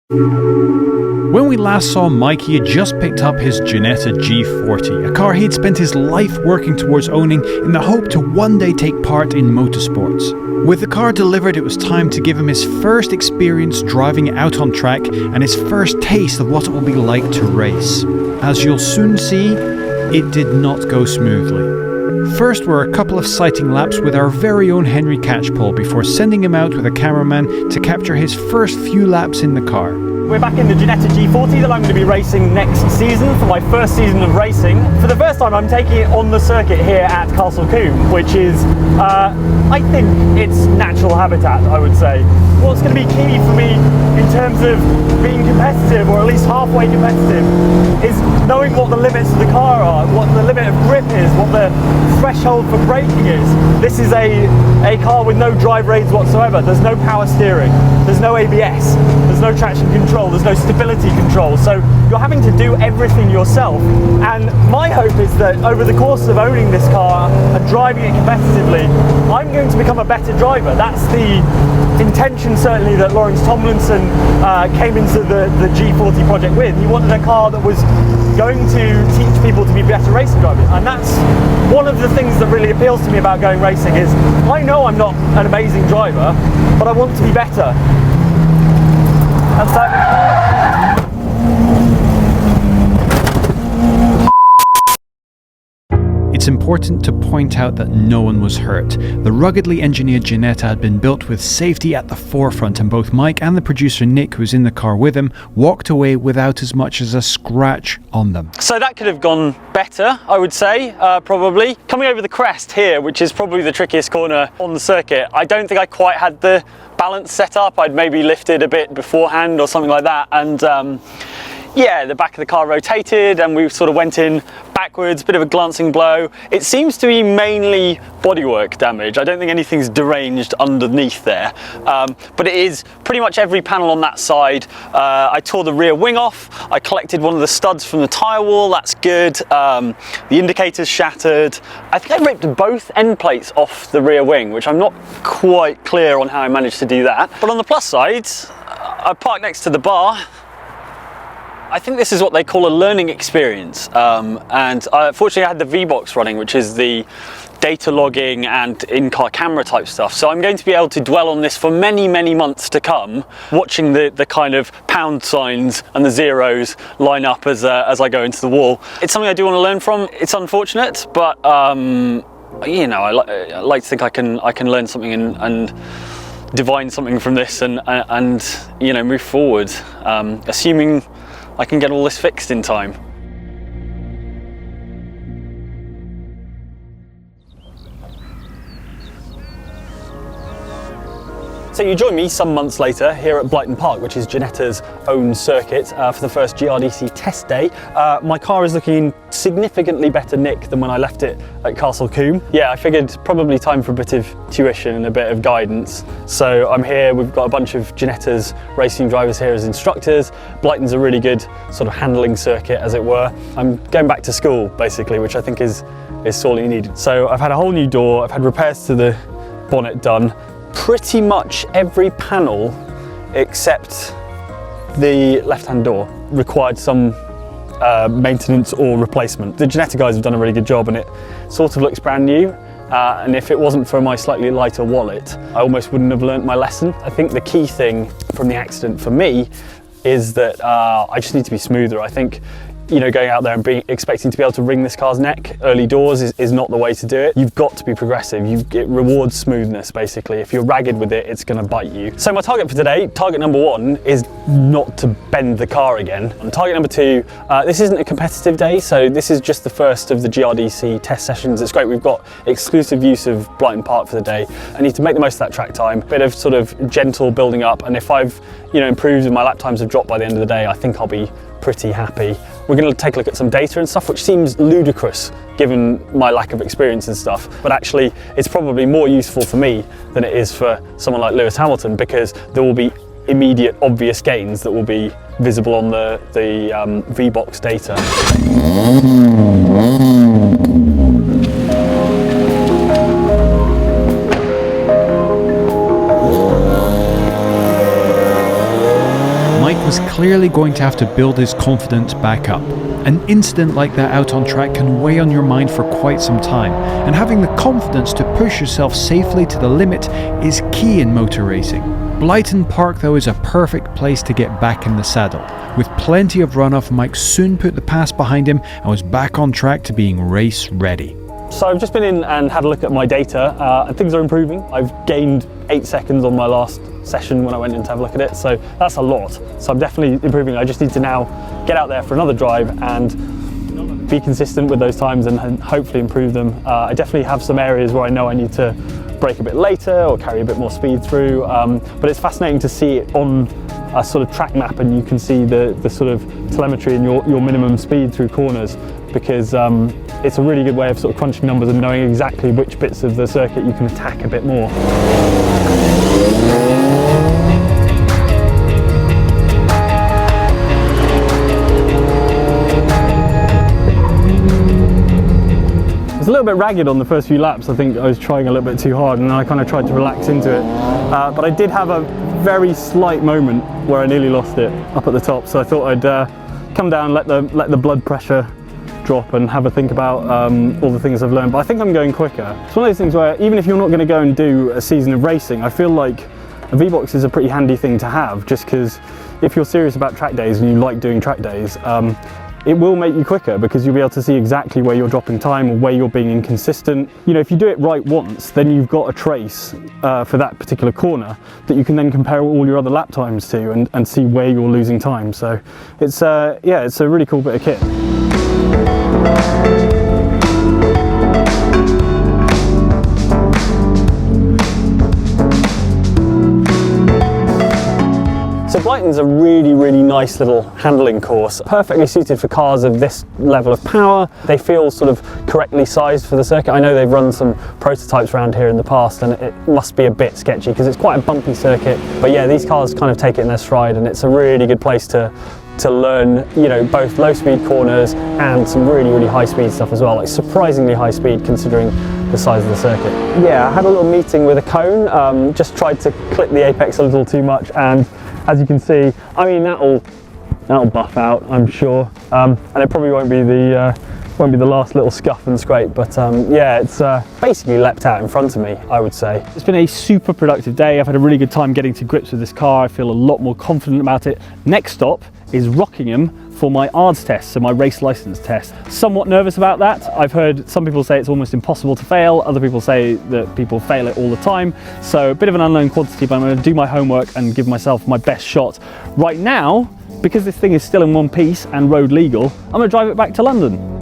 When we last saw Mike, he had just picked up his Ginetta G40, a car he'd spent his life working towards owning in the hope to one day take part in motorsports. With the car delivered, it was time to give him his first experience driving it out on track and his first taste of what it will be like to race. As you'll soon see, it did not go smoothly. First were a couple of sighting laps with our very own Henry Catchpole before sending him out with a cameraman to capture his first few laps in the car. We're back in the Ginetta G40 that I'm going to be racing next season for my first season of racing. For the first time I'm taking it on the circuit here at Castle Combe, which is, I think, its natural habitat, I would say. What's going to be key for me in terms of being competitive, or at least halfway competitive, is knowing what the limits of the car are, what the limit of grip is, what the threshold for braking is. This is a car with no drive aids whatsoever. There's no power steering, there's no ABS, there's no traction control, there's no stability control, so you're having to do everything yourself. And my hope is that over the course of owning this car and driving it competitively, I'm going to become a better driver. That's the intention, certainly, that Lawrence Tomlinson came into the G40 project with. He wanted a car that was going to teach people to be better racing drivers, and that's one of the things that really appeals to me about going racing. Is I know I'm not an amazing driver, but I want to be better. And so it's important to point out that no one was hurt. The ruggedly engineered Ginetta had been built with safety at the forefront, and both Mike and the producer Nick, who was in the car with him, walked away without as much as a scratch on them. So that could have gone better, I would say, probably. Coming over the crest here, which is probably the trickiest corner on the circuit, I don't think I quite had the balance set up. I'd maybe lifted a bit beforehand or something like that, and yeah, the back of the car rotated and we sort of went in backwards, bit of a glancing blow. It seems to be mainly bodywork damage. I don't think anything's deranged underneath there, but it is pretty much every panel on that side. I tore the rear wing off, I collected one of the studs from the tyre wall, that's good. The indicator's shattered. I think I ripped both end plates off the rear wing, which I'm not quite clear on how I managed to do that. But on the plus side, I parked next to the bar. I think this is what they call a learning experience, and fortunately I had the V-Box running, which is the data logging and in-car camera type stuff, so I'm going to be able to dwell on this for many months to come, watching the kind of pound signs and the zeros line up as I go into the wall. It's something I do want to learn from. It's unfortunate, but you know, I like to think I can learn something and divine something from this and you know, move forward, assuming I can get all this fixed in time. So you join me some months later here at Blyton Park, which is Ginetta's own circuit, for the first GRDC test day. My car is looking in significantly better nick than when I left it at Castle Combe. Yeah, I figured probably time for a bit of tuition and a bit of guidance. So I'm here, we've got a bunch of Ginetta's racing drivers here as instructors. Blyton's a really good sort of handling circuit, as it were. I'm going back to school, basically, which I think is sorely needed. So I've had a whole new door, I've had repairs to the bonnet done. Pretty much every panel except the left-hand door required some maintenance or replacement. The Ginetta guys have done a really good job and it sort of looks brand new, and if it wasn't for my slightly lighter wallet, I almost wouldn't have learnt my lesson. I think the key thing from the accident for me is that I just need to be smoother. I think, you know, going out there and expecting to be able to wring this car's neck early doors is not the way to do it. You've got to be progressive. It rewards smoothness, basically. If you're ragged with it, it's going to bite you. So my target for today, target number one, is not to bend the car again. And target number two, this isn't a competitive day, so this is just the first of the GRDC test sessions. It's great, we've got exclusive use of Blyton Park for the day. I need to make the most of that track time, bit of sort of gentle building up, and if I've, you know, improved and my lap times have dropped by the end of the day, I think I'll be pretty happy. We're going to take a look at some data and stuff, which seems ludicrous given my lack of experience and stuff, but actually it's probably more useful for me than it is for someone like Lewis Hamilton, because there will be immediate obvious gains that will be visible on the V-Box data. was he's clearly going to have to build his confidence back up. An incident like that out on track can weigh on your mind for quite some time, and having the confidence to push yourself safely to the limit is key in motor racing. Blyton Park though is a perfect place to get back in the saddle. With plenty of runoff, Mike soon put the pass behind him and was back on track to being race ready. So I've just been in and had a look at my data, and things are improving. I've gained 8 seconds on my last session when I went in to have a look at it, so that's a lot. So I'm definitely improving. I just need to now get out there for another drive and be consistent with those times and hopefully improve them. I definitely have some areas where I know I need to brake a bit later or carry a bit more speed through, but it's fascinating to see it on a sort of track map, and you can see the sort of telemetry and your minimum speed through corners, because it's a really good way of sort of crunching numbers and knowing exactly which bits of the circuit you can attack a bit more. It's a little bit ragged on the first few laps. I think I was trying a little bit too hard, and I kind of tried to relax into it. But I did have a very slight moment where I nearly lost it up at the top, so I thought I'd come down, let the blood pressure drop and have a think about all the things I've learned. But I think I'm going quicker. It's one of those things where even if you're not going to go and do a season of racing, I feel like a V-Box is a pretty handy thing to have, just because if you're serious about track days and you like doing track days, it will make you quicker, because you'll be able to see exactly where you're dropping time or where you're being inconsistent. You know, if you do it right once, then you've got a trace for that particular corner that you can then compare all your other lap times to and see where you're losing time. So it's yeah, it's a really cool bit of kit. So Blyton's a really nice little handling course, perfectly suited for cars of this level of power. They feel sort of correctly sized for the circuit. I know they've run some prototypes around here in the past, and it must be a bit sketchy because it's quite a bumpy circuit. But yeah, these cars kind of take it in their stride, and it's a really good place to learn, you know, both low speed corners and some really high speed stuff as well, like surprisingly high speed considering the size of the circuit. Yeah, I had a little meeting with a cone, just tried to clip the apex a little too much, and as you can see, I mean, that'll buff out, I'm sure, and it probably won't be the last little scuff and scrape, but yeah, it's basically leapt out in front of me, I would say. It's been a super productive day. I've had a really good time getting to grips with this car. I feel a lot more confident about it. Next stop is Rockingham for my ARDS test, so my race license test. Somewhat nervous about that. I've heard some people say it's almost impossible to fail, other people say that people fail it all the time, so a bit of an unknown quantity, but I'm going to do my homework and give myself my best shot. Right now, because this thing is still in one piece and road legal, I'm going to drive it back to London.